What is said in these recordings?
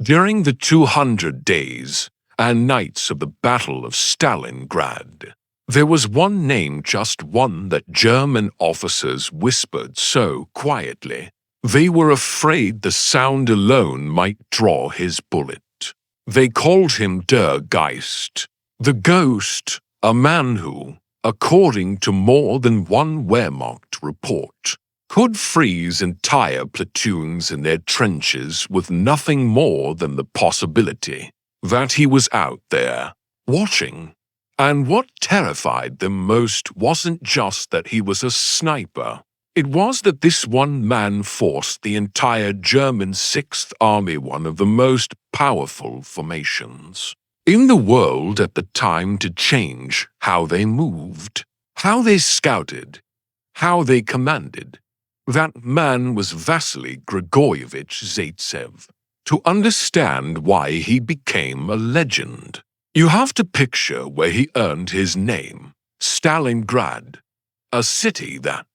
During the 200 days and nights of the Battle of Stalingrad, there was one name, just one, that German officers whispered so quietly they were afraid the sound alone might draw his bullet. They called him Der Geist, the ghost, a man who, according to more than one Wehrmacht report, could freeze entire platoons in their trenches with nothing more than the possibility that he was out there, watching. And what terrified them most wasn't just that he was a sniper. It was that this one man forced the entire German Sixth Army, one of the most powerful formations in the world at the time, to change how they moved, how they scouted, how they commanded. That man was Vasily Zaitsev. To understand why he became a legend, you have to picture where he earned his name: Stalingrad, a city that,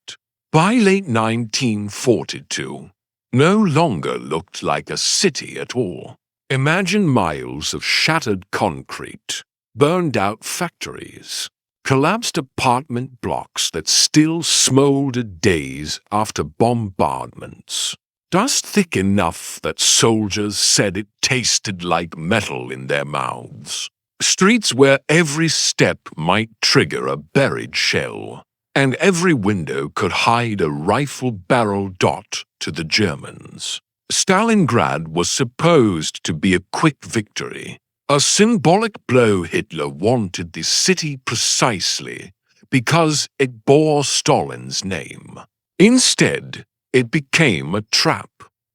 by late 1942, no longer looked like a city at all. Imagine miles of shattered concrete, burned-out factories, collapsed apartment blocks that still smoldered days after bombardments, dust thick enough that soldiers said it tasted like metal in their mouths, streets where every step might trigger a buried shell, and every window could hide a rifle barrel dot to the Germans. Stalingrad was supposed to be a quick victory, a symbolic blow. Hitler wanted the city precisely because it bore Stalin's name. Instead, it became a trap.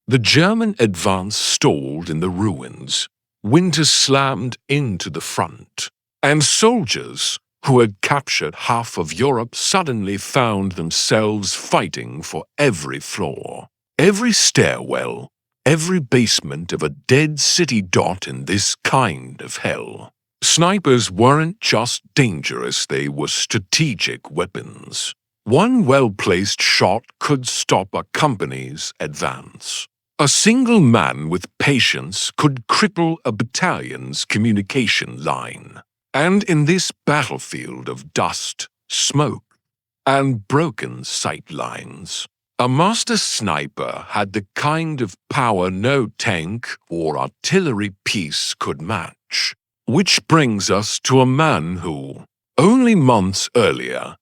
The German advance stalled in the ruins. Winter slammed into the front, and soldiers who had captured half of Europe suddenly found themselves fighting for every floor, every stairwell, every basement of a dead city dot in this kind of hell. Snipers weren't just dangerous, they were strategic weapons. One well-placed shot could stop a company's advance. A single man with patience could cripple a battalion's communication line. And in this battlefield of dust, smoke, and broken sight lines, a master sniper had the kind of power no tank or artillery piece could match. Which brings us to a man who, only months earlier,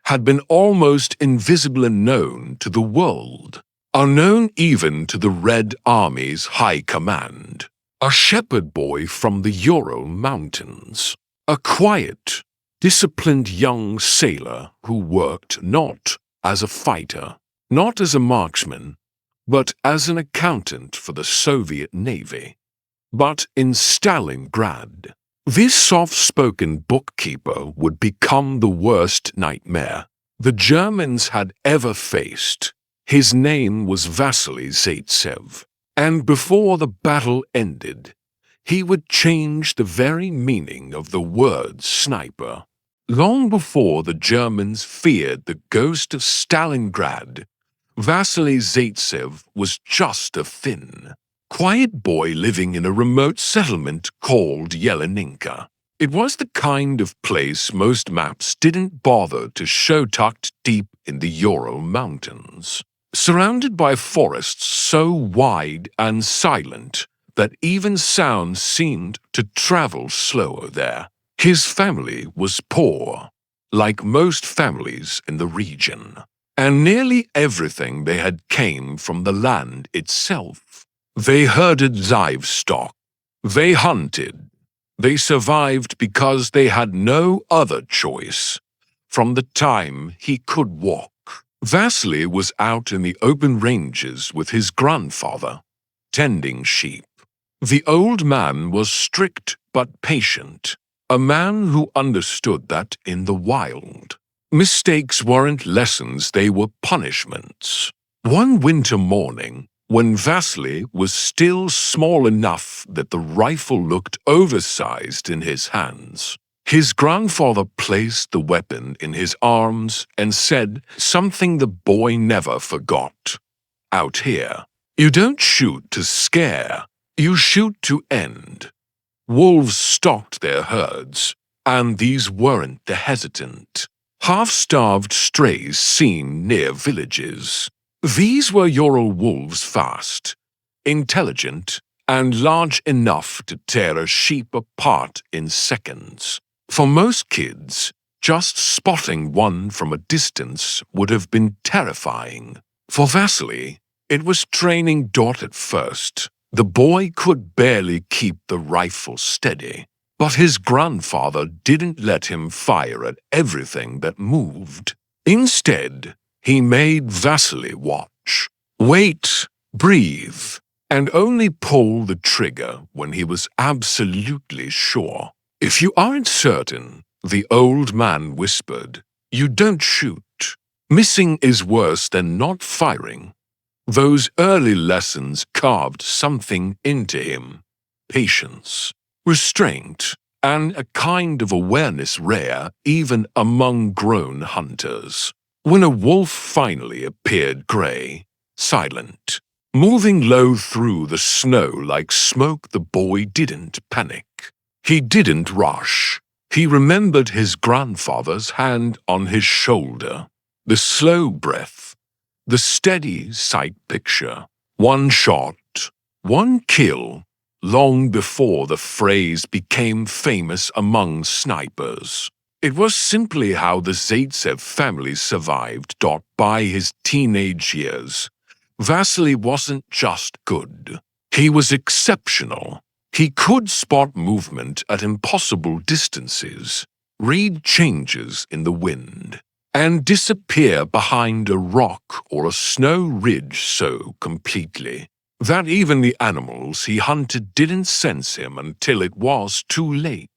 had been almost invisible and known to the world, unknown even to the Red Army's high command. A shepherd boy from the Ural Mountains. A quiet, disciplined young sailor who worked not as a fighter, not as a marksman, but as an accountant for the Soviet Navy. But in Stalingrad, this soft-spoken bookkeeper would become the worst nightmare the Germans had ever faced. His name was Vasily Zaitsev, and before the battle ended, he would change the very meaning of the word sniper. Long before the Germans feared the ghost of Stalingrad, Vasily Zaitsev was just a thin, quiet boy living in a remote settlement called Yeleninka. It was the kind of place most maps didn't bother to show, tucked deep in the Ural Mountains, surrounded by forests so wide and silent that even sound seemed to travel slower there. His family was poor, like most families in the region, and nearly everything they had came from the land itself. They herded livestock, they hunted, they survived because they had no other choice. From the time he could walk, Vasily was out in the open ranges with his grandfather, tending sheep. The old man was strict but patient, a man who understood that in the wild, mistakes weren't lessons, they were punishments. One winter morning, when Vasily was still small enough that the rifle looked oversized in his hands, his grandfather placed the weapon in his arms and said something the boy never forgot. "Out here, you don't shoot to scare. You shoot to end. Wolves stalked their herds, and these weren't the hesitant, half-starved strays seen near villages. These were Ural wolves, fast, intelligent, and large enough to tear a sheep apart in seconds. For most kids, just spotting one from a distance would have been terrifying. For Vasily, it was training Dot at first. The boy could barely keep the rifle steady, but his grandfather didn't let him fire at everything that moved. Instead, he made Vasily watch, wait, breathe, and only pull the trigger when he was absolutely sure. If you aren't certain, the old man whispered, you don't shoot. Missing is worse than not firing. Those early lessons carved something into him: patience, restraint, and a kind of awareness rare even among grown hunters. When a wolf finally appeared, gray, silent, moving low through the snow like smoke, the boy didn't panic. He didn't rush. He remembered his grandfather's hand on his shoulder, the slow breath, the steady sight picture. One shot, one kill, long before the phrase became famous among snipers. It was simply how the Zaitsev family survived. By his teenage years, Vasily wasn't just good. He was exceptional. He could spot movement at impossible distances, read changes in the wind, and disappear behind a rock or a snow ridge so completely that even the animals he hunted didn't sense him until it was too late.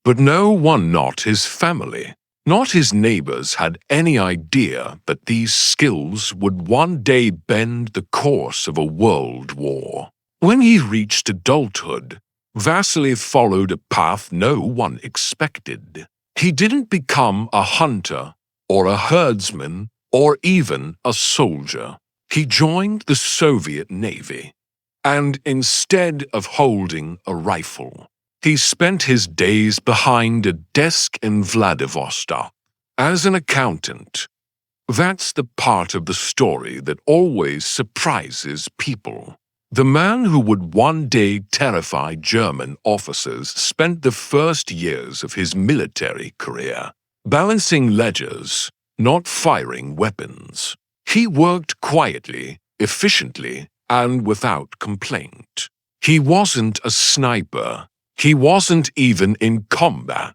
But no one, not his family, not his neighbors, had any idea that these skills would one day bend the course of a world war. When he reached adulthood, Vasily followed a path no one expected. He didn't become a hunter or a herdsman or even a soldier. He joined the Soviet Navy, and instead of holding a rifle, he spent his days behind a desk in Vladivostok as an accountant. That's the part of the story that always surprises people. The man who would one day terrify German officers spent the first years of his military career balancing ledgers, not firing weapons. He worked quietly, efficiently, and without complaint. He wasn't a sniper. He wasn't even in combat.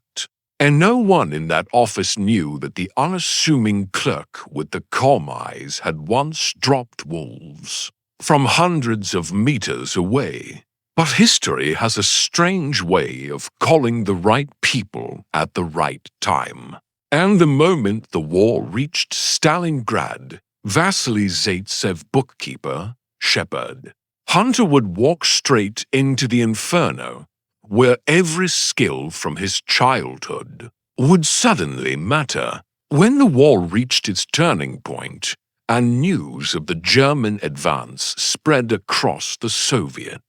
And no one in that office knew that the unassuming clerk with the calm eyes had once dropped wolves from hundreds of meters away. But history has a strange way of calling the right people at the right time. And the moment the war reached Stalingrad, Vasily Zaitsev, bookkeeper, shepherd, hunter, would walk straight into the inferno, where every skill from his childhood would suddenly matter. When the war reached its turning point, and news of the German advance spread across the Soviet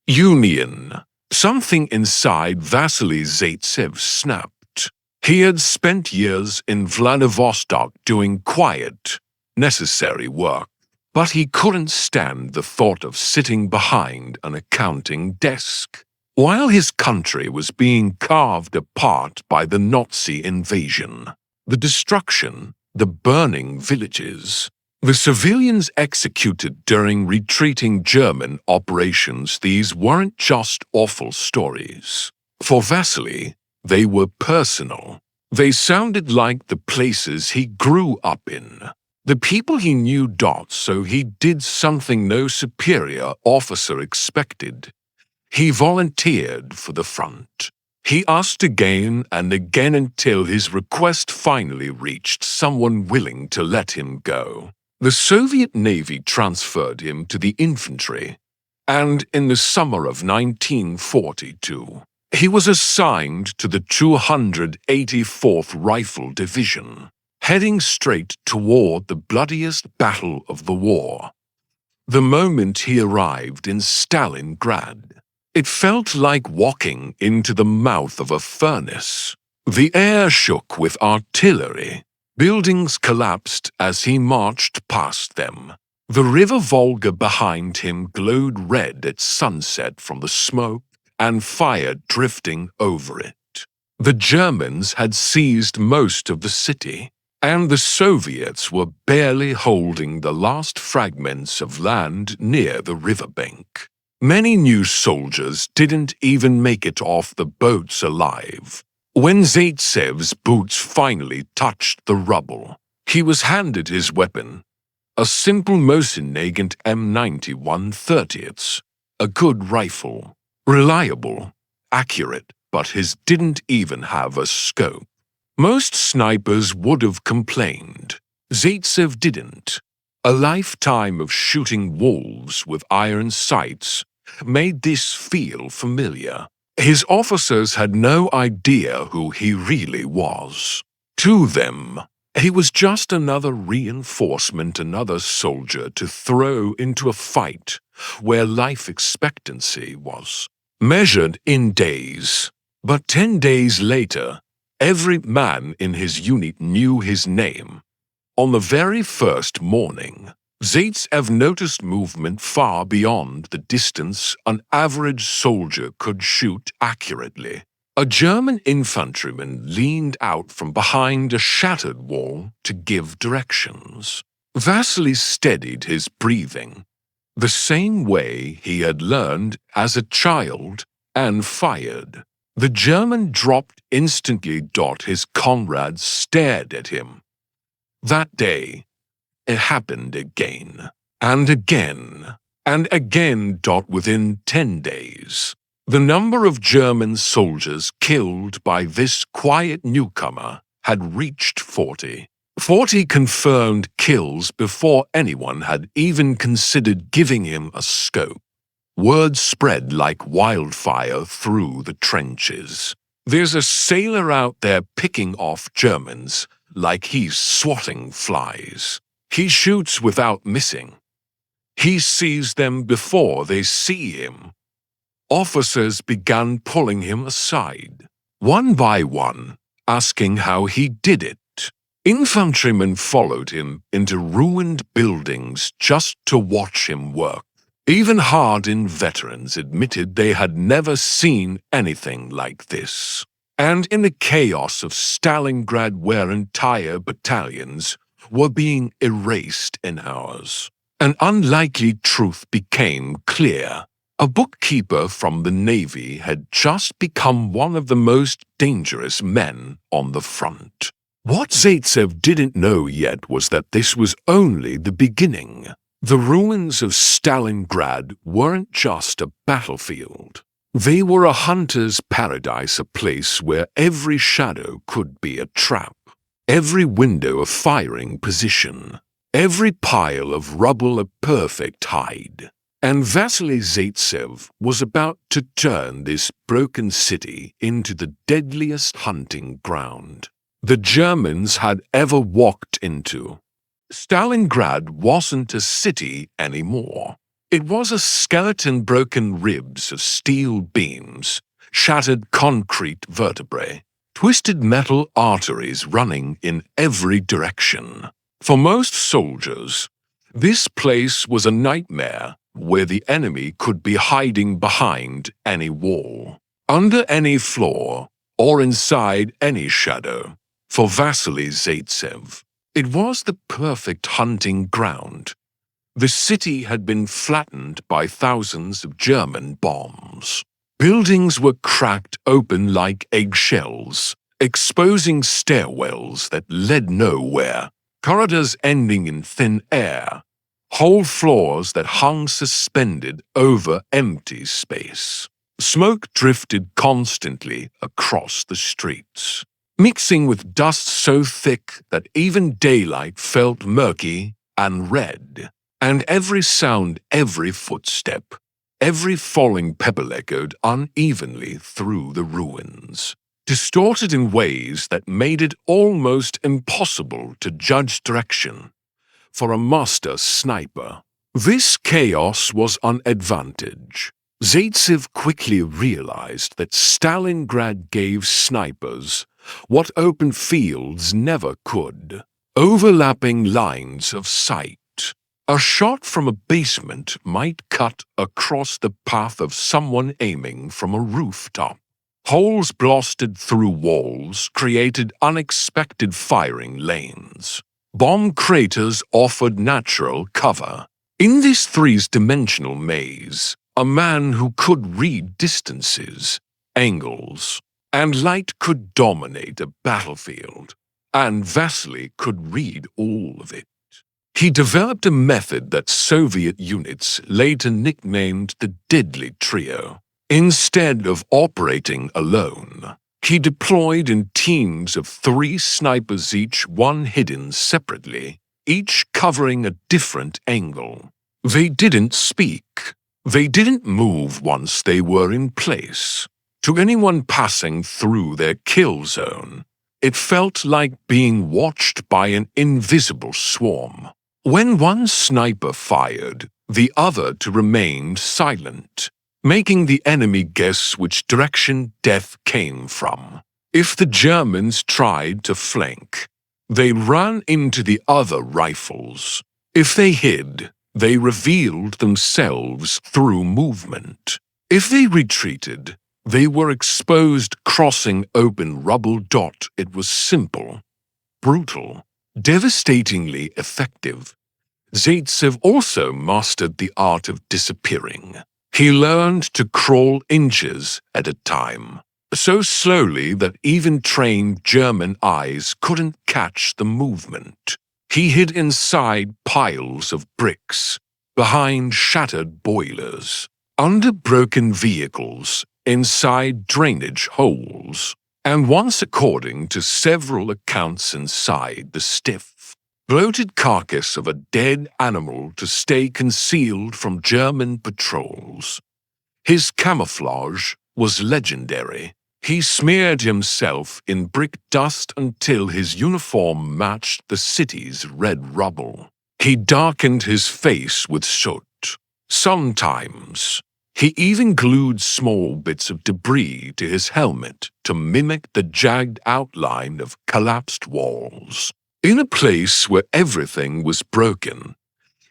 Union, something inside Vasily Zaitsev snapped. He had spent years in Vladivostok doing quiet, necessary work, but he couldn't stand the thought of sitting behind an accounting desk while his country was being carved apart by the Nazi invasion, the destruction, the burning villages, the civilians executed during retreating German operations. These weren't just awful stories. For Vasily, they were personal. They sounded like the places he grew up in, the people he knew. So he did something no superior officer expected. He volunteered for the front. He asked again and again until his request finally reached someone willing to let him go. The Soviet Navy transferred him to the infantry, and in the summer of 1942, he was assigned to the 284th Rifle Division, heading straight toward the bloodiest battle of the war, the moment he arrived in Stalingrad. It felt like walking into the mouth of a furnace. The air shook with artillery. Buildings collapsed as he marched past them. The river Volga behind him glowed red at sunset from the smoke and fire drifting over it. The Germans had seized most of the city, and the Soviets were barely holding the last fragments of land near the riverbank. Many new soldiers didn't even make it off the boats alive. When Zaitsev's boots finally touched the rubble, he was handed his weapon, a simple Mosin-Nagant M91 30ths, a good rifle, reliable, accurate, but his didn't even have a scope. Most snipers would have complained. Zaitsev didn't. A lifetime of shooting wolves with iron sights made this feel familiar. His officers had no idea who he really was. To them, he was just another reinforcement, another soldier to throw into a fight where life expectancy was measured in days. But 10 days later, every man in his unit knew his name. On the very first morning, Zaitsev noticed movement far beyond the distance an average soldier could shoot accurately. A German infantryman leaned out from behind a shattered wall to give directions. Vasily steadied his breathing, the same way he had learned as a child, and fired. The German dropped instantly. His comrades stared at him. That day, it happened again, and again, and again. Within 10 days, the number of German soldiers killed by this quiet newcomer had reached 40. 40 confirmed kills before anyone had even considered giving him a scope. Word spread like wildfire through the trenches. There's a sailor out there picking off Germans like he's swatting flies. He shoots without missing. He sees them before they see him. Officers began pulling him aside, one by one, asking how he did it. Infantrymen followed him into ruined buildings just to watch him work. Even hardened veterans admitted they had never seen anything like this. And in the chaos of Stalingrad, where entire battalions were being erased in hours, an unlikely truth became clear. A bookkeeper from the Navy had just become one of the most dangerous men on the front. What Zaitsev didn't know yet was that this was only the beginning. The ruins of Stalingrad weren't just a battlefield. They were a hunter's paradise, a place where every shadow could be a trap, every window a firing position, every pile of rubble a perfect hide. And Vasily Zaitsev was about to turn this broken city into the deadliest hunting ground the Germans had ever walked into. Stalingrad wasn't a city anymore. It was a skeleton, broken ribs of steel beams, shattered concrete vertebrae, twisted metal arteries running in every direction. For most soldiers, this place was a nightmare where the enemy could be hiding behind any wall, under any floor, or inside any shadow. For Vasily Zaitsev, it was the perfect hunting ground. The city had been flattened by thousands of German bombs. Buildings were cracked open like eggshells, exposing stairwells that led nowhere, corridors ending in thin air, whole floors that hung suspended over empty space. Smoke drifted constantly across the streets, mixing with dust so thick that even daylight felt murky and red. And every sound, every footstep, every falling pebble echoed unevenly through the ruins, distorted in ways that made it almost impossible to judge direction for a master sniper. This chaos was an advantage. Zaitsev quickly realized that Stalingrad gave snipers what open fields never could: overlapping lines of sight. A shot from a basement might cut across the path of someone aiming from a rooftop. Holes blasted through walls created unexpected firing lanes. Bomb craters offered natural cover. In this three-dimensional maze, a man who could read distances, angles, and light could dominate a battlefield, and Vasily could read all of it. He developed a method that Soviet units later nicknamed the Deadly Trio. Instead of operating alone, he deployed in teams of 3 snipers each, one hidden separately, each covering a different angle. They didn't speak. They didn't move once they were in place. To anyone passing through their kill zone, it felt like being watched by an invisible swarm. When one sniper fired, the other two remained silent, making the enemy guess which direction death came from. If the Germans tried to flank, they ran into the other rifles. If they hid, they revealed themselves through movement. If they retreated, they were exposed crossing open rubble. It was simple, brutal, devastatingly effective. Zaitsev also mastered the art of disappearing. He learned to crawl inches at a time, so slowly that even trained German eyes couldn't catch the movement. He hid inside piles of bricks, behind shattered boilers, under broken vehicles, inside drainage holes, and once, according to several accounts, inside the stiff, bloated carcass of a dead animal to stay concealed from German patrols. His camouflage was legendary. He smeared himself in brick dust until his uniform matched the city's red rubble. He darkened his face with soot. Sometimes, he even glued small bits of debris to his helmet to mimic the jagged outline of collapsed walls. In a place where everything was broken,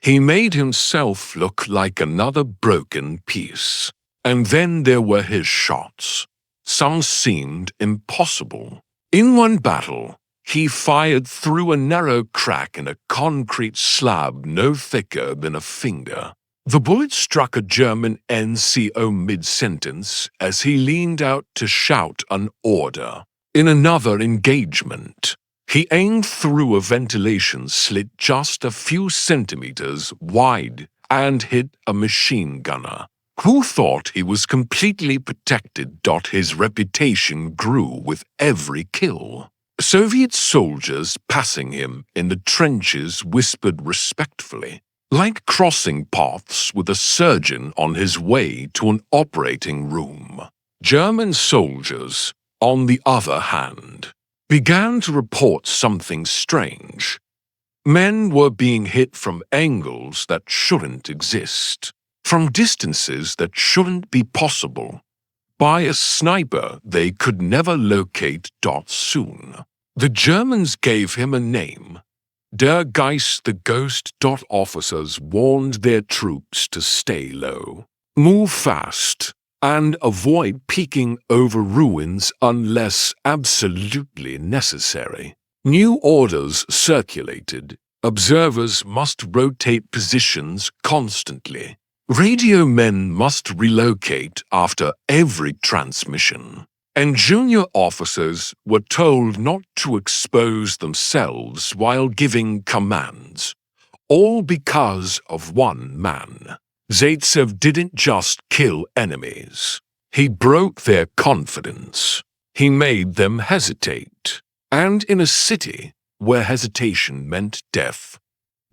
he made himself look like another broken piece. And then there were his shots. Some seemed impossible. In one battle, he fired through a narrow crack in a concrete slab no thicker than a finger. The bullet struck a German NCO mid-sentence as he leaned out to shout an order. In another engagement, he aimed through a ventilation slit just a few centimeters wide and hit a machine gunner, who thought he was completely protected. His reputation grew with every kill. Soviet soldiers passing him in the trenches whispered respectfully, like crossing paths with a surgeon on his way to an operating room. German soldiers, on the other hand, began to report something strange. Men were being hit from angles that shouldn't exist, from distances that shouldn't be possible, by a sniper they could never locate. Soon, the Germans gave him a name. Der Geist, the ghost. Officers warned their troops to stay low, move fast, and avoid peeking over ruins unless absolutely necessary. New orders circulated. Observers must rotate positions constantly. Radio men must relocate after every transmission. And junior officers were told not to expose themselves while giving commands, all because of one man. Zaitsev didn't just kill enemies. He broke their confidence. He made them hesitate. And in a city where hesitation meant death,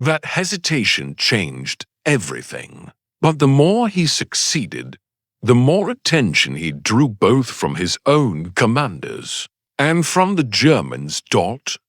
that hesitation changed everything. But the more he succeeded, the more attention he drew both from his own commanders and from the Germans.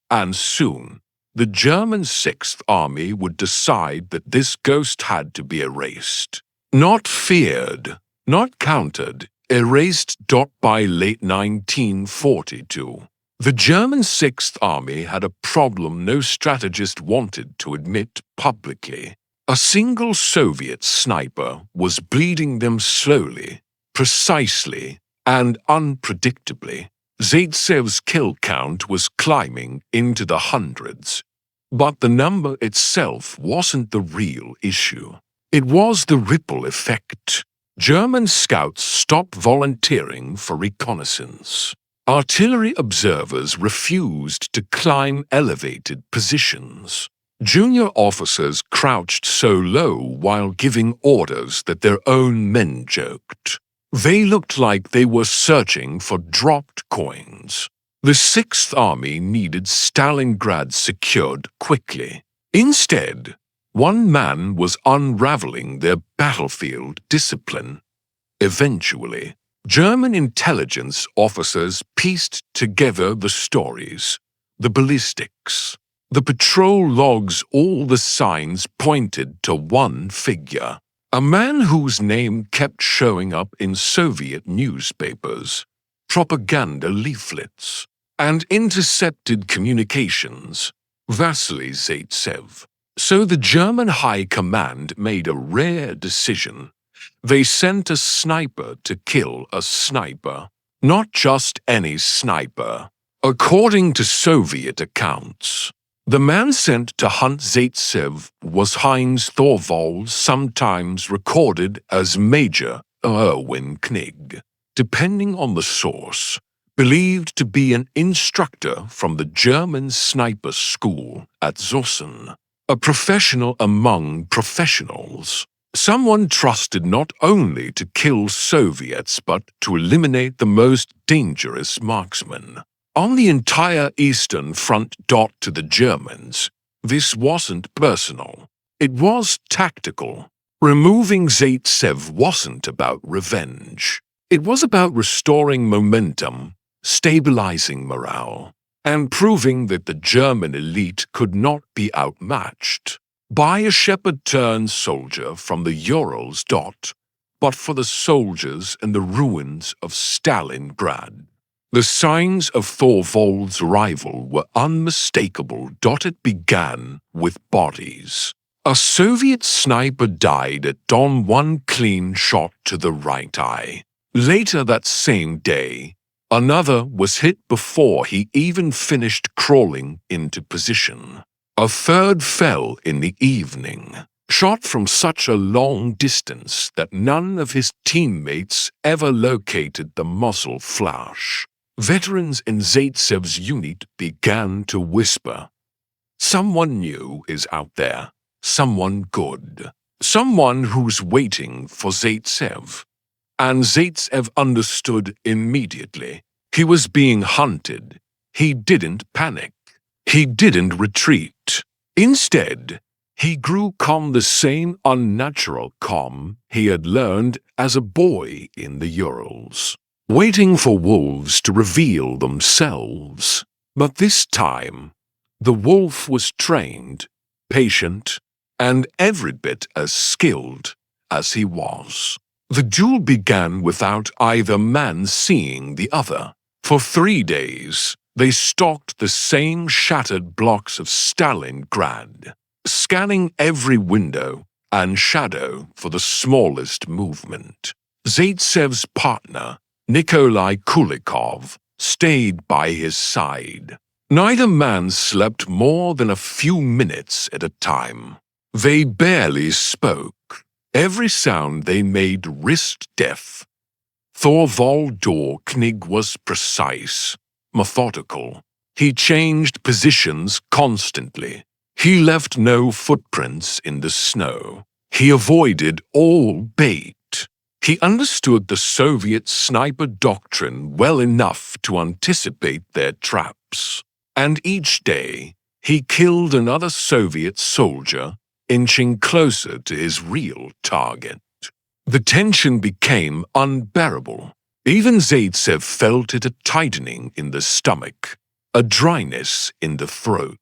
And soon, the German Sixth Army would decide that this ghost had to be erased. Not feared, not countered, erased. By late 1942, the German Sixth Army had a problem no strategist wanted to admit publicly. A single Soviet sniper was bleeding them slowly, precisely, and unpredictably. Zaitsev's kill count was climbing into the hundreds. But the number itself wasn't the real issue. It was the ripple effect. German scouts stopped volunteering for reconnaissance. Artillery observers refused to climb elevated positions. Junior officers crouched so low while giving orders that their own men joked. They looked like they were searching for dropped coins. The Sixth Army needed Stalingrad secured quickly. Instead, one man was unraveling their battlefield discipline. Eventually, German intelligence officers pieced together the stories, the ballistics, the patrol logs. All the signs pointed to one figure. A man whose name kept showing up in Soviet newspapers, propaganda leaflets, and intercepted communications, Vasily Zaitsev. So the German High Command made a rare decision. They sent a sniper to kill a sniper. Not just any sniper. According to Soviet accounts, the man sent to hunt Zaitsev was Heinz Thorvald, sometimes recorded as Major Erwin Knig, depending on the source, believed to be an instructor from the German sniper school at Zossen, a professional among professionals, someone trusted not only to kill Soviets but to eliminate the most dangerous marksmen. On the entire Eastern Front. To the Germans, this wasn't personal. It was tactical. Removing Zaitsev wasn't about revenge. It was about restoring momentum, stabilizing morale, and proving that the German elite could not be outmatched by a shepherd-turned-soldier from the Urals. But for the soldiers in the ruins of Stalingrad. The signs of Thorvald's arrival were unmistakable. It began with bodies. A Soviet sniper died at dawn, one clean shot to the right eye. Later that same day, another was hit before he even finished crawling into position. A third fell in the evening, shot from such a long distance that none of his teammates ever located the muzzle flash. Veterans in Zaitsev's unit began to whisper. Someone new is out there. Someone good. Someone who's waiting for Zaitsev. And Zaitsev understood immediately. He was being hunted. He didn't panic. He didn't retreat. Instead, he grew calm, the same unnatural calm he had learned as a boy in the Urals. Waiting for wolves to reveal themselves. But this time, the wolf was trained, patient, and every bit as skilled as he was. The duel began without either man seeing the other. For 3 days, they stalked the same shattered blocks of Stalingrad, scanning every window and shadow for the smallest movement. Zaitsev's partner, Nikolai Kulikov, stayed by his side. Neither man slept more than a few minutes at a time. They barely spoke. Every sound they made risked death. Thorvald Knig was precise, methodical. He changed positions constantly. He left no footprints in the snow. He avoided all bait. He understood the Soviet sniper doctrine well enough to anticipate their traps. And each day, he killed another Soviet soldier, inching closer to his real target. The tension became unbearable. Even Zaitsev felt it, a tightening in the stomach, a dryness in the throat.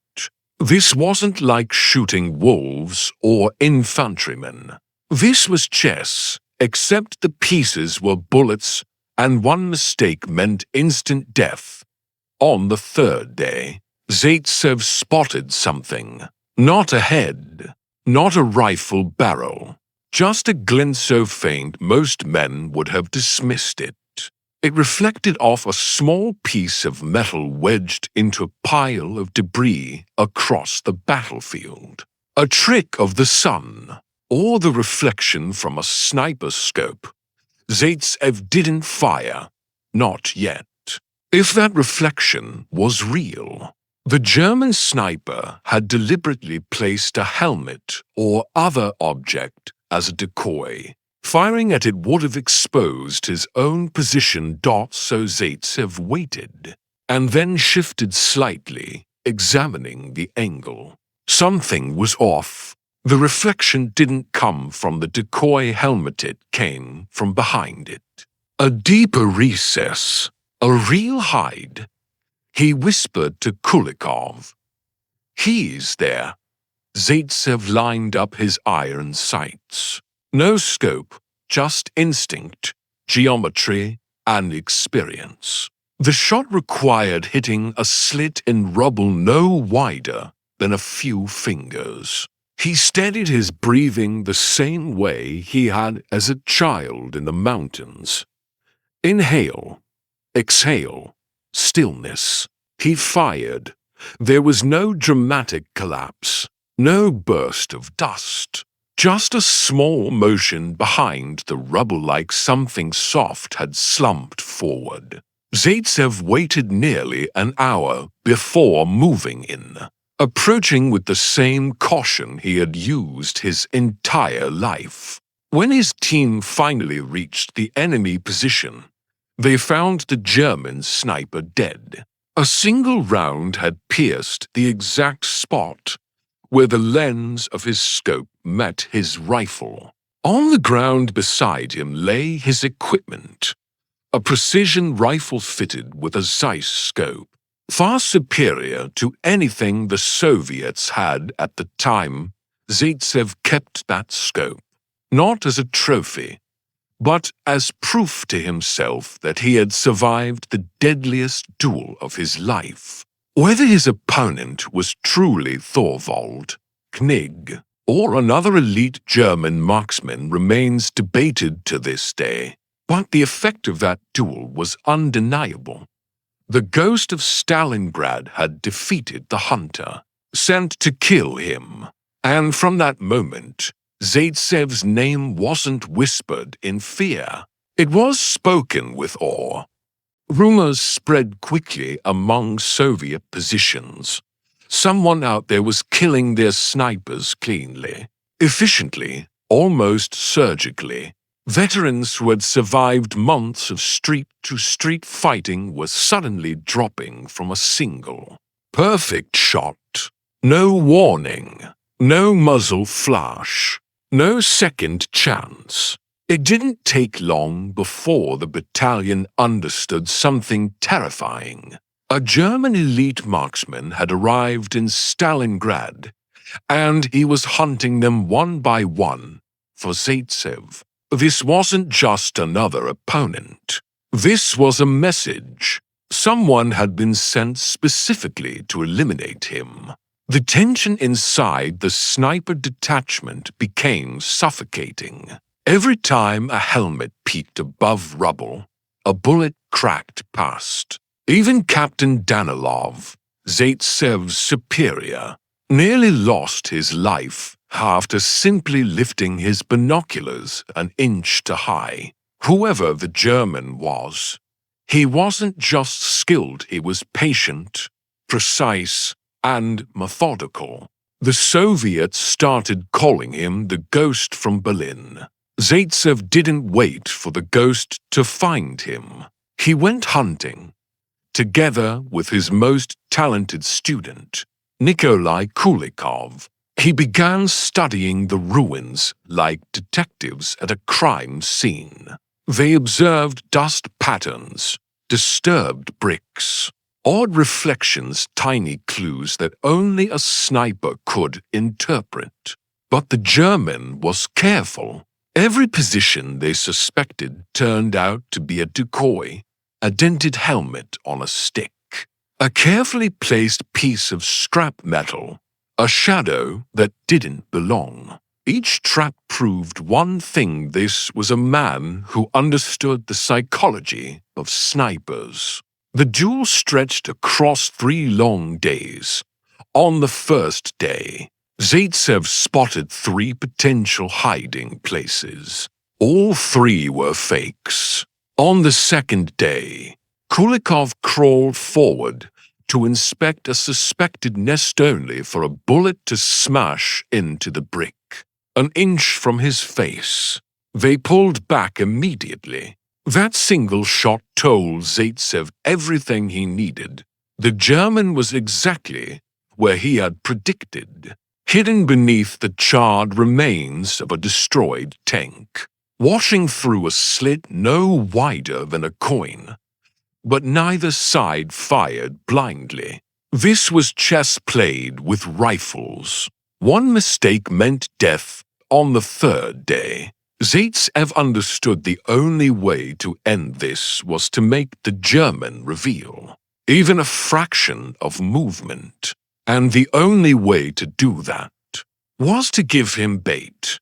This wasn't like shooting wolves or infantrymen. This was chess, except the pieces were bullets, and one mistake meant instant death. On the third day, Zaitsev spotted something. Not a head, not a rifle barrel, just a glint so faint most men would have dismissed it. It reflected off a small piece of metal wedged into a pile of debris across the battlefield. A trick of the sun, or the reflection from a sniper scope. Zaitsev didn't fire. Not yet. If that reflection was real, the German sniper had deliberately placed a helmet or other object as a decoy. Firing at it would have exposed his own position. So Zaitsev waited, and then shifted slightly, examining the angle. Something was off. The reflection didn't come from the decoy helmet, it came from behind it. A deeper recess, a real hide. He whispered to Kulikov. "He's there." Zaitsev lined up his iron sights. No scope, just instinct, geometry, and experience. The shot required hitting a slit in rubble no wider than a few fingers. He steadied his breathing the same way he had as a child in the mountains. Inhale, exhale, stillness. He fired. There was no dramatic collapse, no burst of dust. Just a small motion behind the rubble, like something soft had slumped forward. Zaitsev waited nearly an hour before moving in, approaching with the same caution he had used his entire life. When his team finally reached the enemy position, they found the German sniper dead. A single round had pierced the exact spot where the lens of his scope met his rifle. On the ground beside him lay his equipment, a precision rifle fitted with a Zeiss scope, far superior to anything the Soviets had at the time. Zaitsev kept that scope, not as a trophy, but as proof to himself that he had survived the deadliest duel of his life. Whether his opponent was truly Thorvald, Knig, or another elite German marksman remains debated to this day, but the effect of that duel was undeniable. The ghost of Stalingrad had defeated the hunter, sent to kill him, and from that moment, Zaitsev's name wasn't whispered in fear. It was spoken with awe. Rumors spread quickly among Soviet positions. Someone out there was killing their snipers cleanly, efficiently, almost surgically. Veterans who had survived months of street-to-street fighting were suddenly dropping from a single, perfect shot. No warning, no muzzle flash, no second chance. It didn't take long before the battalion understood something terrifying. A German elite marksman had arrived in Stalingrad, and he was hunting them one by one. For Zaitsev, this wasn't just another opponent. This was a message. Someone had been sent specifically to eliminate him. The tension inside the sniper detachment became suffocating. Every time a helmet peeked above rubble, a bullet cracked past. Even Captain Danilov, Zaitsev's superior, nearly lost his life after simply lifting his binoculars an inch too high. Whoever the German was, he wasn't just skilled, he was patient, precise, and methodical. The Soviets started calling him the Ghost from Berlin. Zaitsev didn't wait for the ghost to find him. He went hunting, together with his most talented student, Nikolai Kulikov. He began studying the ruins like detectives at a crime scene. They observed dust patterns, disturbed bricks, Odd reflections, tiny clues that only a sniper could interpret. But the German was careful. Every position they suspected turned out to be a decoy, a dented helmet on a stick, a carefully placed piece of scrap metal, a shadow that didn't belong. Each trap proved one thing: this was a man who understood the psychology of snipers. The duel stretched across 3 long days. On the first day, Zaitsev spotted 3 potential hiding places. All 3 were fakes. On the second day, Kulikov crawled forward to inspect a suspected nest only for a bullet to smash into the brick. An inch from his face. They pulled back immediately. That single shot told Zaitsev everything he needed. The German was exactly where he had predicted, hidden beneath the charred remains of a destroyed tank, washing through a slit no wider than a coin. But neither side fired blindly. This was chess played with rifles. One mistake meant death on the third day. Zaitsev understood the only way to end this was to make the German reveal even a fraction of movement, and the only way to do that was to give him bait.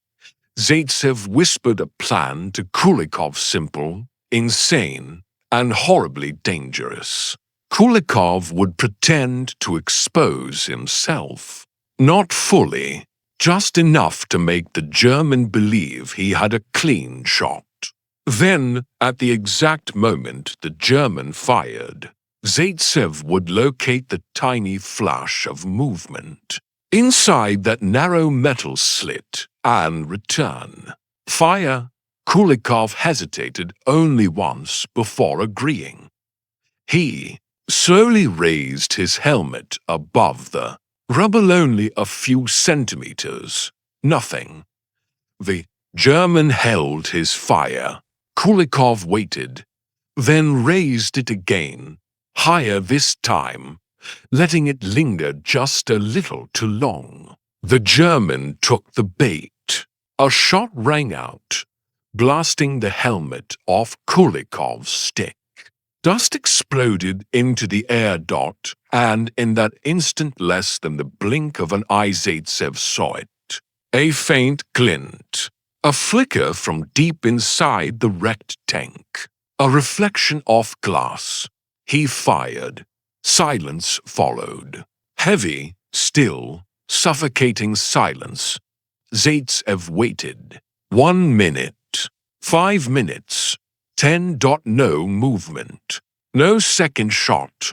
Zaitsev whispered a plan to Kulikov: simple, insane, and horribly dangerous. Kulikov would pretend to expose himself. Not fully, just enough to make the German believe he had a clean shot. Then, at the exact moment the German fired, Zaitsev would locate the tiny flash of movement inside that narrow metal slit and return. Fire. Kulikov hesitated only once before agreeing. He slowly raised his helmet above the rubble only a few centimeters. Nothing. The German held his fire. Kulikov waited, then raised it again, higher this time, letting it linger just a little too long. The German took the bait. A shot rang out, blasting the helmet off Kulikov's stick. Dust exploded into the air dot, and in that instant, less than the blink of an eye, Zaitsev saw it. A faint glint, a flicker from deep inside the wrecked tank, a reflection off glass. He fired. Silence followed. Heavy, still, suffocating silence. Zaitsev waited. 1 minute. 5 minutes. 10. No movement. No second shot.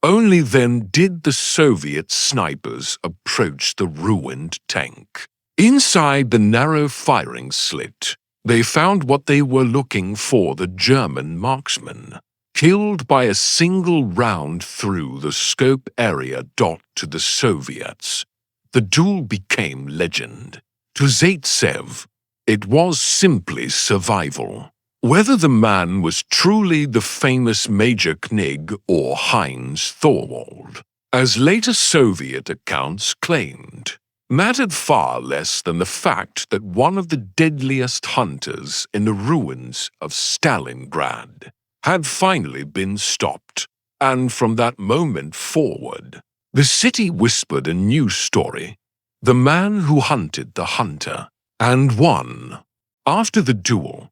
Only then did the Soviet snipers approach the ruined tank. Inside the narrow firing slit, they found what they were looking for: the German marksman, killed by a single round through the scope area dot to the Soviets. The duel became legend. To Zaitsev, it was simply survival. Whether the man was truly the famous Major Knig or Heinz Thorwald, as later Soviet accounts claimed, mattered far less than the fact that one of the deadliest hunters in the ruins of Stalingrad had finally been stopped, and from that moment forward, the city whispered a new story: the man who hunted the hunter and won. After the duel,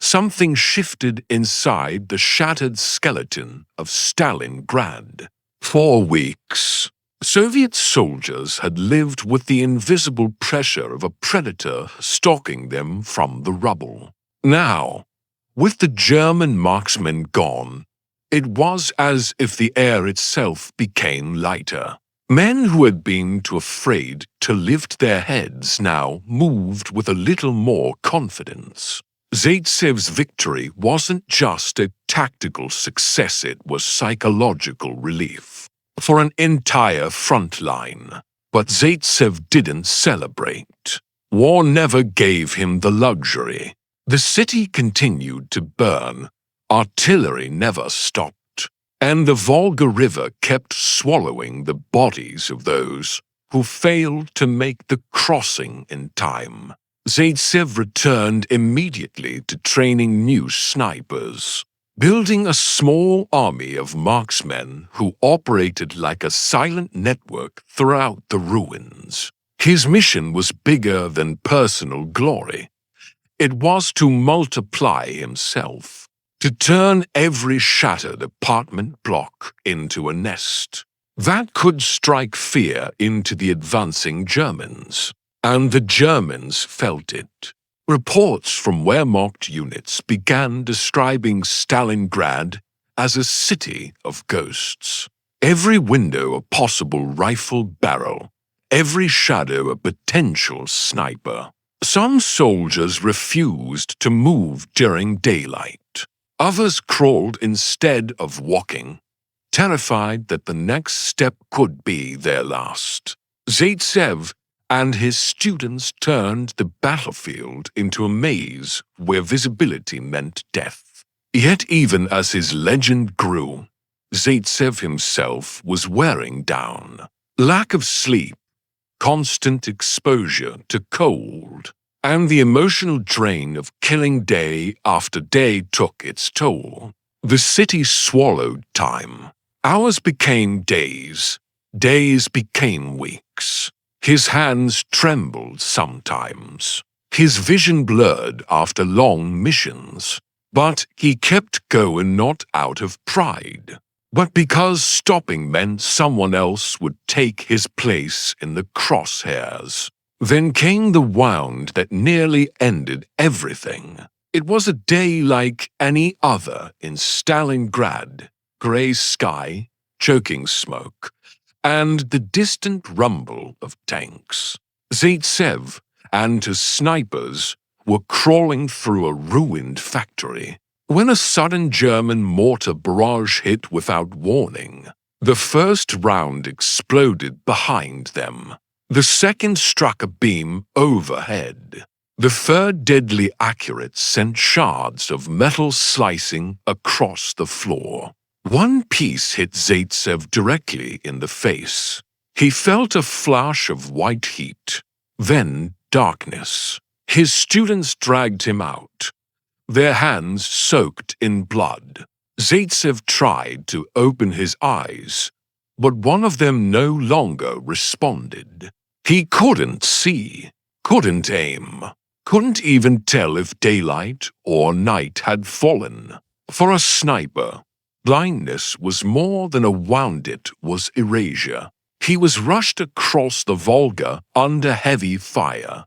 something shifted inside the shattered skeleton of Stalingrad. 4 weeks, Soviet soldiers had lived with the invisible pressure of a predator stalking them from the rubble. Now, with the German marksmen gone, it was as if the air itself became lighter. Men who had been too afraid to lift their heads now moved with a little more confidence. Zaitsev's victory wasn't just a tactical success, it was psychological relief for an entire front line. But Zaitsev didn't celebrate. War never gave him the luxury. The city continued to burn. Artillery never stopped. and the Volga River kept swallowing the bodies of those who failed to make the crossing in time. Zaitsev returned immediately to training new snipers, building a small army of marksmen who operated like a silent network throughout the ruins. His mission was bigger than personal glory. It was to multiply himself, to turn every shattered apartment block into a nest that could strike fear into the advancing Germans. And the Germans felt it. Reports from Wehrmacht units began describing Stalingrad as a city of ghosts. Every window a possible rifle barrel, every shadow a potential sniper. Some soldiers refused to move during daylight. Others crawled instead of walking, terrified that the next step could be their last. Zaitsev and his students turned the battlefield into a maze where visibility meant death. Yet even as his legend grew, Zaitsev himself was wearing down. Lack of sleep, constant exposure to cold, and the emotional drain of killing day after day took its toll. The city swallowed time. Hours became days. Days became weeks. His hands trembled sometimes. His vision blurred after long missions. But he kept going not out of pride, but because stopping meant someone else would take his place in the crosshairs. Then came the wound that nearly ended everything. It was a day like any other in Stalingrad. Grey sky, choking smoke, and the distant rumble of tanks. Zaitsev and his snipers were crawling through a ruined factory when a sudden German mortar barrage hit without warning. The first round exploded behind them. The second struck a beam overhead. The third, deadly accurate, sent shards of metal slicing across the floor. One piece hit Zaitsev directly in the face. He felt a flash of white heat, then darkness. His students dragged him out, their hands soaked in blood. Zaitsev tried to open his eyes, but one of them no longer responded. He couldn't see, couldn't aim, couldn't even tell if daylight or night had fallen. For a sniper, blindness was more than a wound, it was erasure. He was rushed across the Volga under heavy fire,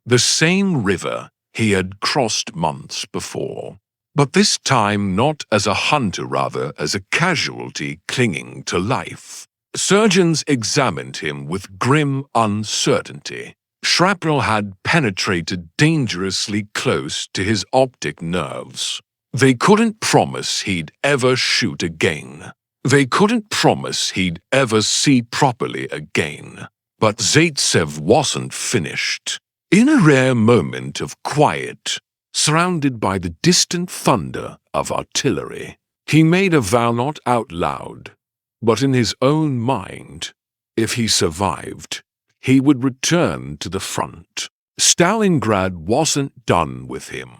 the same river he had crossed months before. But this time not as a hunter, rather as a casualty clinging to life. Surgeons examined him with grim uncertainty. Shrapnel had penetrated dangerously close to his optic nerves. They couldn't promise he'd ever shoot again. They couldn't promise he'd ever see properly again. But Zaitsev wasn't finished. In a rare moment of quiet, surrounded by the distant thunder of artillery, he made a vow not out loud, but in his own mind. If he survived, he would return to the front. Stalingrad wasn't done with him.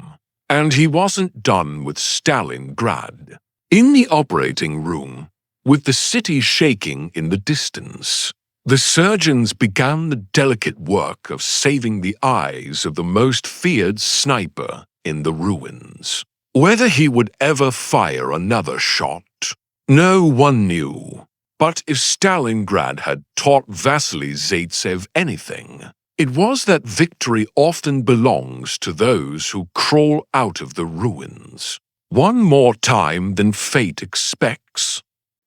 And he wasn't done with Stalingrad. In the operating room, with the city shaking in the distance, the surgeons began the delicate work of saving the eyes of the most feared sniper in the ruins. Whether he would ever fire another shot, no one knew. But if Stalingrad had taught Vasily Zaitsev anything, it was that victory often belongs to those who crawl out of the ruins. One more time than fate expects,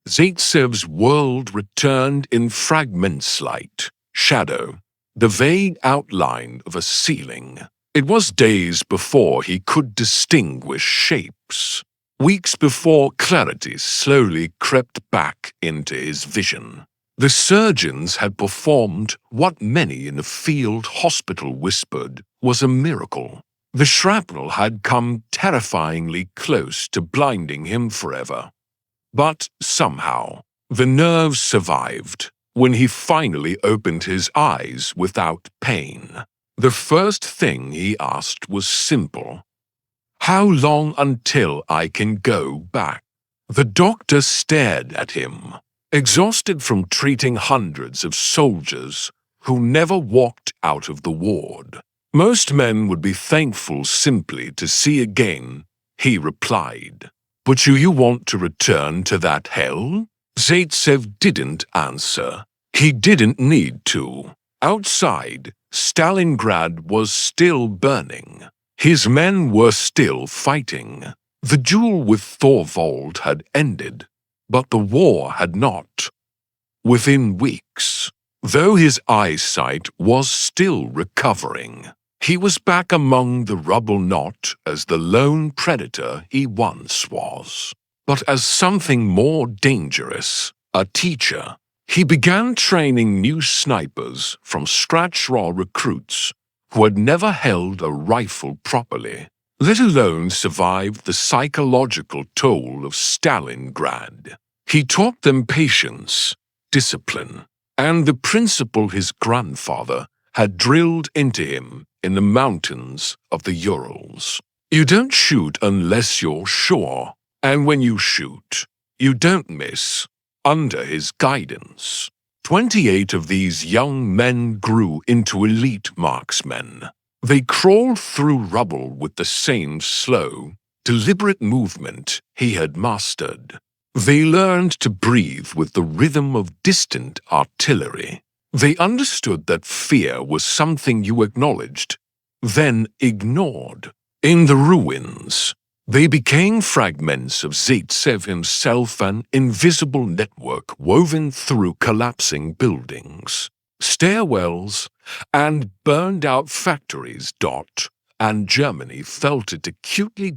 Zaitsev's world returned in fragments, light, shadow, the vague outline of a ceiling. It was days before he could distinguish shapes, weeks before clarity slowly crept back into his vision. The surgeons had performed what many in the field hospital whispered was a miracle. The shrapnel had come terrifyingly close to blinding him forever. But somehow, the nerves survived when he finally opened his eyes without pain. The first thing he asked was simple. "How long until I can go back?" The doctor stared at him, exhausted from treating hundreds of soldiers who never walked out of the ward. "Most men would be thankful simply to see again," he replied. "But do you want to return to that hell?" Zaitsev didn't answer. He didn't need to. Outside, Stalingrad was still burning. His men were still fighting. The duel with Thorvald had ended, but the war had not. Within weeks, though his eyesight was still recovering, he was back among the rubble not as the lone predator he once was, but as something more dangerous, a teacher. He began training new snipers from scratch-raw recruits who had never held a rifle properly, let alone survived the psychological toll of Stalingrad. He taught them patience, discipline, and the principle his grandfather had drilled into him in the mountains of the Urals. You don't shoot unless you're sure, and when you shoot, you don't miss. Under his guidance, 28 of these young men grew into elite marksmen. They crawled through rubble with the same slow, deliberate movement he had mastered. They learned to breathe with the rhythm of distant artillery. They understood that fear was something you acknowledged, then ignored. In the ruins, they became fragments of Zaitsev himself, an invisible network woven through collapsing buildings, stairwells, and burned-out factories. And Germany felt it acutely.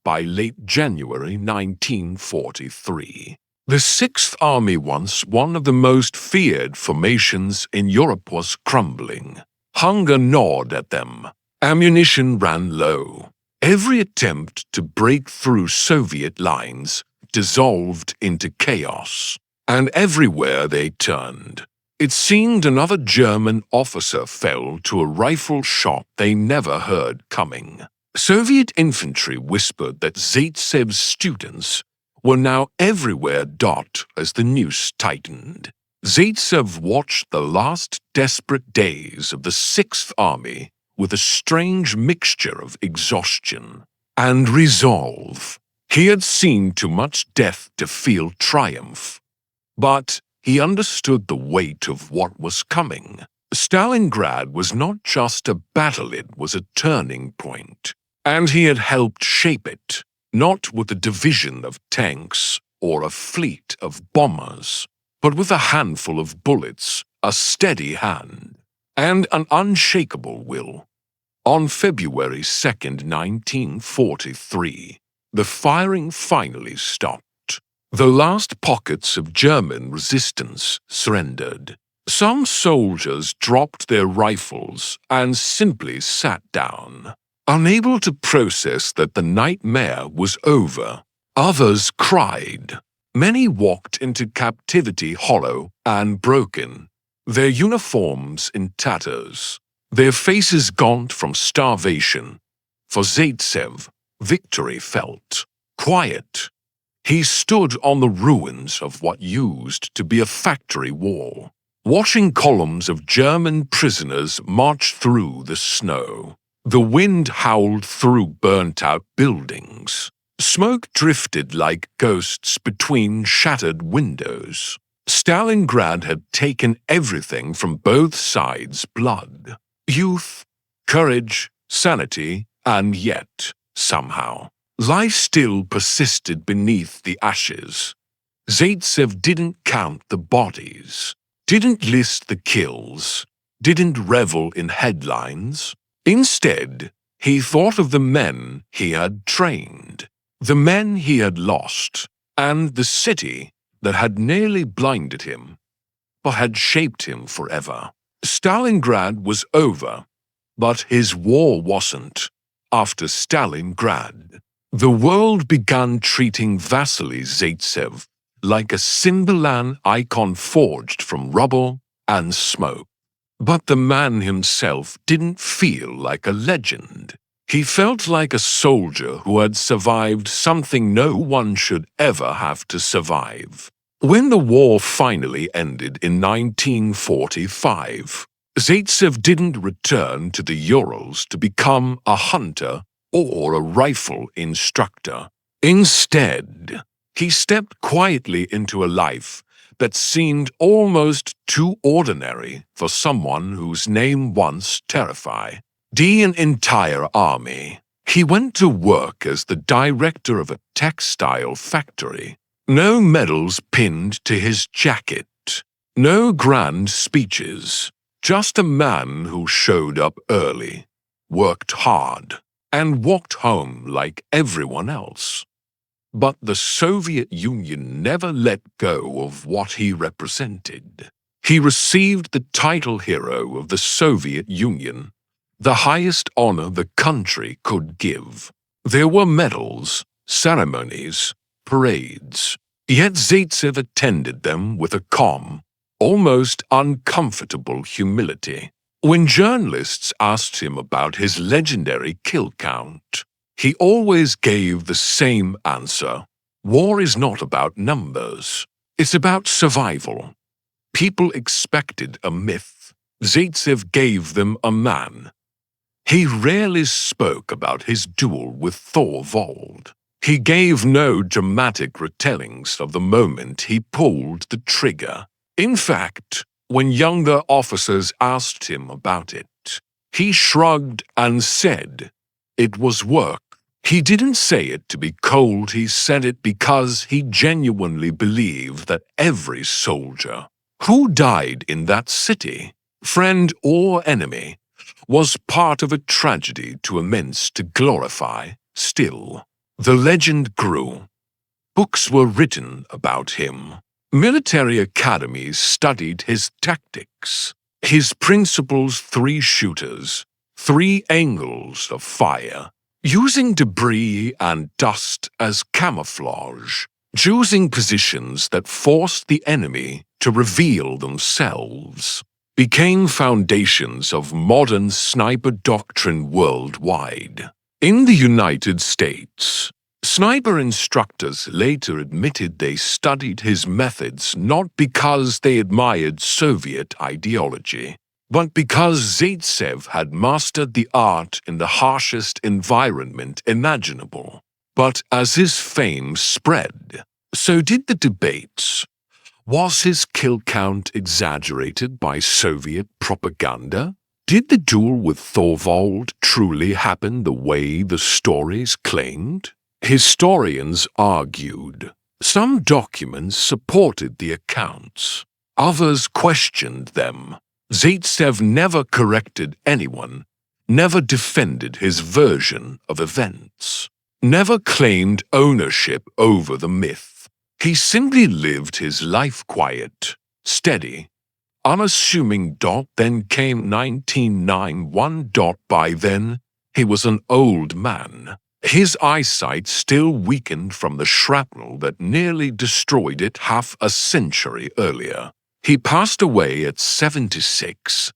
By late January 1943. The Sixth Army, once one of the most feared formations in Europe, was crumbling. Hunger gnawed at them. Ammunition ran low. Every attempt to break through Soviet lines dissolved into chaos. And everywhere they turned, it seemed another German officer fell to a rifle shot they never heard coming. Soviet infantry whispered that Zaitsev's students were now everywhere. As the noose tightened, Zaitsev watched the last desperate days of the Sixth Army with a strange mixture of exhaustion and resolve. He had seen too much death to feel triumph, but he understood the weight of what was coming. Stalingrad was not just a battle, it was a turning point, and he had helped shape it, not with a division of tanks or a fleet of bombers, but with a handful of bullets, a steady hand, and an unshakable will. On February 2nd, 1943, the firing finally stopped. The last pockets of German resistance surrendered. Some soldiers dropped their rifles and simply sat down, unable to process that the nightmare was over. Others cried. Many walked into captivity hollow and broken, their uniforms in tatters, their faces gaunt from starvation. For Zaitsev, victory felt quiet. He stood on the ruins of what used to be a factory wall, watching columns of German prisoners march through the snow. The wind howled through burnt-out buildings. Smoke drifted like ghosts between shattered windows. Stalingrad had taken everything from both sides: blood, youth, courage, sanity, and yet, somehow, life still persisted beneath the ashes. Zaitsev didn't count the bodies, didn't list the kills, didn't revel in headlines. Instead, he thought of the men he had trained, the men he had lost, and the city that had nearly blinded him, but had shaped him forever. Stalingrad was over, but his war wasn't. After Stalingrad, the world began treating Vasily Zaitsev like a Simbalan icon forged from rubble and smoke. But the man himself didn't feel like a legend. He felt like a soldier who had survived something no one should ever have to survive. When the war finally ended in 1945, Zaitsev didn't return to the Urals to become a hunter or a rifle instructor. Instead, he stepped quietly into a life that seemed almost too ordinary for someone whose name once terrified an entire army. He went to work as the director of a textile factory. No medals pinned to his jacket, no grand speeches, just a man who showed up early, worked hard, and walked home like everyone else. But the Soviet Union never let go of what he represented. He received the title Hero of the Soviet Union, the highest honor the country could give. There were medals, ceremonies, parades, yet Zaitsev attended them with a calm, almost uncomfortable humility. When journalists asked him about his legendary kill count, he always gave the same answer. War is not about numbers. It's about survival. People expected a myth. Zaitsev gave them a man. He rarely spoke about his duel with Thorvald. He gave no dramatic retellings of the moment he pulled the trigger. In fact, when younger officers asked him about it, he shrugged and said, "It was work." He didn't say it to be cold, he said it because he genuinely believed that every soldier who died in that city, friend or enemy, was part of a tragedy too immense to glorify. Still, the legend grew. Books were written about him. Military academies studied his tactics, his principles: 3 shooters, 3 angles of fire, using debris and dust as camouflage, choosing positions that forced the enemy to reveal themselves, became foundations of modern sniper doctrine worldwide. In the United States, sniper instructors later admitted they studied his methods not because they admired Soviet ideology, but because Zaitsev had mastered the art in the harshest environment imaginable. But as his fame spread, so did the debates. Was his kill count exaggerated by Soviet propaganda? Did the duel with Thorvald truly happen the way the stories claimed? Historians argued. Some documents supported the accounts. Others questioned them. Zaitsev never corrected anyone, never defended his version of events, never claimed ownership over the myth. He simply lived his life quiet, steady, unassuming. Then came 1991. By then, he was an old man. His eyesight still weakened from the shrapnel that nearly destroyed it half a century earlier. He passed away at 76,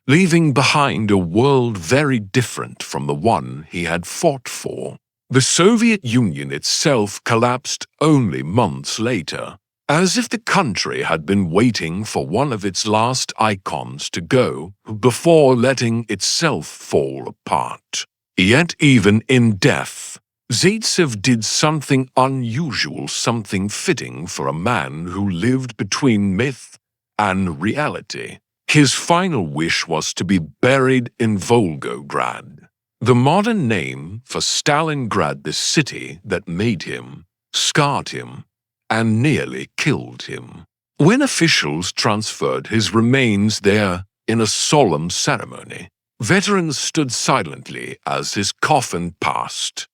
leaving behind a world very different from the one he had fought for. The Soviet Union itself collapsed only months later, as if the country had been waiting for one of its last icons to go before letting itself fall apart. Yet even in death, Zaitsev did something unusual, something fitting for a man who lived between myth and reality. His final wish was to be buried in Volgograd, the modern name for Stalingrad, the city that made him, scarred him, and nearly killed him. When officials transferred his remains there in a solemn ceremony, veterans stood silently as his coffin passed,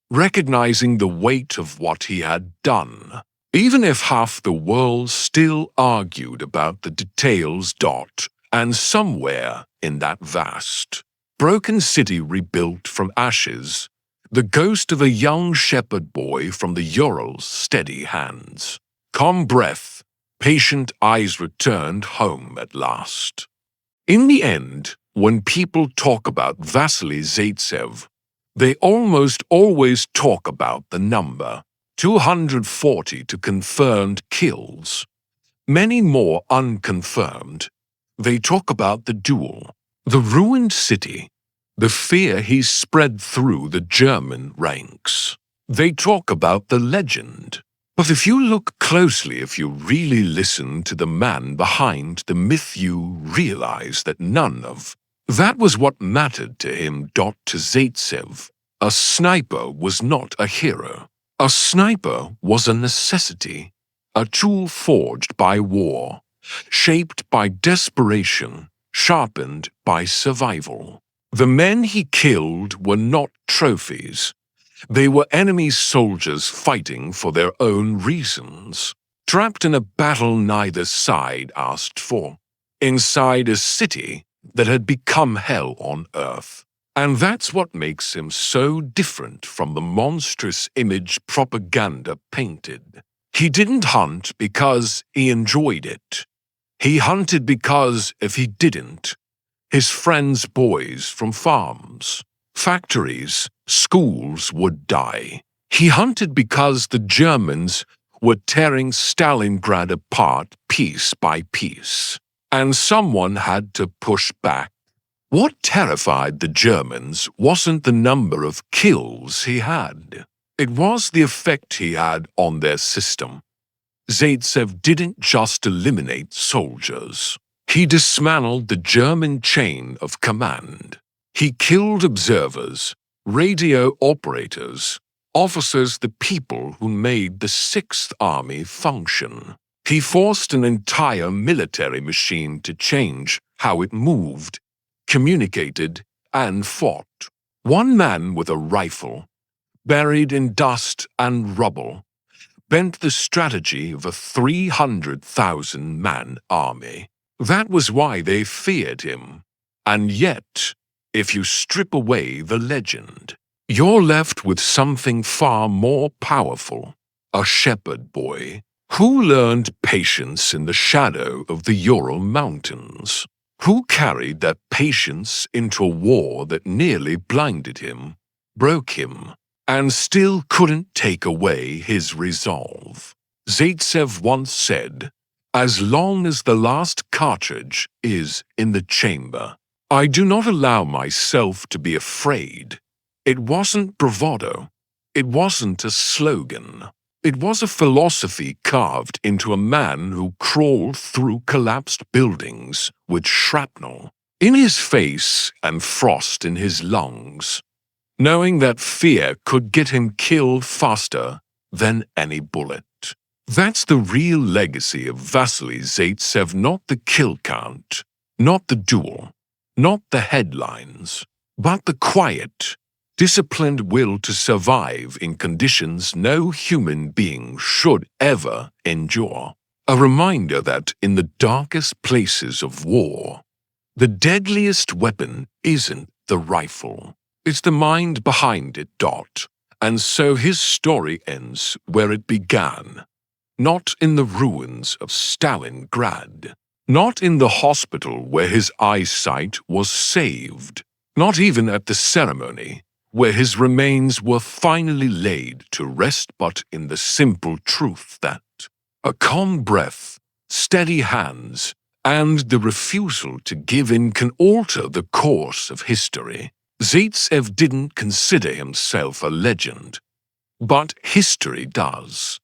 recognizing the weight of what he had done. Even if half the world still argued about the details. And somewhere in that vast, broken city rebuilt from ashes, the ghost of a young shepherd boy from the Urals steady hands. Calm breath, patient eyes returned home at last. In the end, when people talk about Vasily Zaitsev, they almost always talk about the number 240 to confirmed kills, many more unconfirmed. They talk about the duel, the ruined city, the fear he spread through the German ranks. They talk about the legend. But if you look closely, if you really listen to the man behind the myth, you realize that none of that was what mattered to him. To Zaitsev, a sniper was not a hero. A sniper was a necessity, a tool forged by war, shaped by desperation, sharpened by survival. The men he killed were not trophies. They were enemy soldiers fighting for their own reasons, trapped in a battle neither side asked for, inside a city that had become hell on earth. And that's what makes him so different from the monstrous image propaganda painted. He didn't hunt because he enjoyed it. He hunted because if he didn't, his friends' boys from farms, factories, schools would die. He hunted because the Germans were tearing Stalingrad apart piece by piece, and someone had to push back. What terrified the Germans wasn't the number of kills he had. It was the effect he had on their system. Zaitsev didn't just eliminate soldiers. He dismantled the German chain of command. He killed observers, radio operators, officers, the people who made the Sixth Army function. He forced an entire military machine to change how it moved, communicated, and fought. One man with a rifle, buried in dust and rubble, bent the strategy of a 300,000-man army. That was why they feared him. And yet, if you strip away the legend, you're left with something far more powerful. A shepherd boy who learned patience in the shadow of the Ural Mountains, who carried that patience into a war that nearly blinded him, broke him, and still couldn't take away his resolve. Zaitsev once said, "As long as the last cartridge is in the chamber, I do not allow myself to be afraid." It wasn't bravado. It wasn't a slogan. It was a philosophy carved into a man who crawled through collapsed buildings with shrapnel in his face and frost in his lungs, knowing that fear could get him killed faster than any bullet. That's the real legacy of Vasily Zaitsev, not the kill count, not the duel, not the headlines, but the quiet, disciplined will to survive in conditions no human being should ever endure. A reminder that in the darkest places of war, the deadliest weapon isn't the rifle. It's the mind behind it. And so his story ends where it began. Not in the ruins of Stalingrad. Not in the hospital where his eyesight was saved. Not even at the ceremony where his remains were finally laid to rest, but in the simple truth that a calm breath, steady hands, and the refusal to give in can alter the course of history. Zaitsev didn't consider himself a legend, but history does.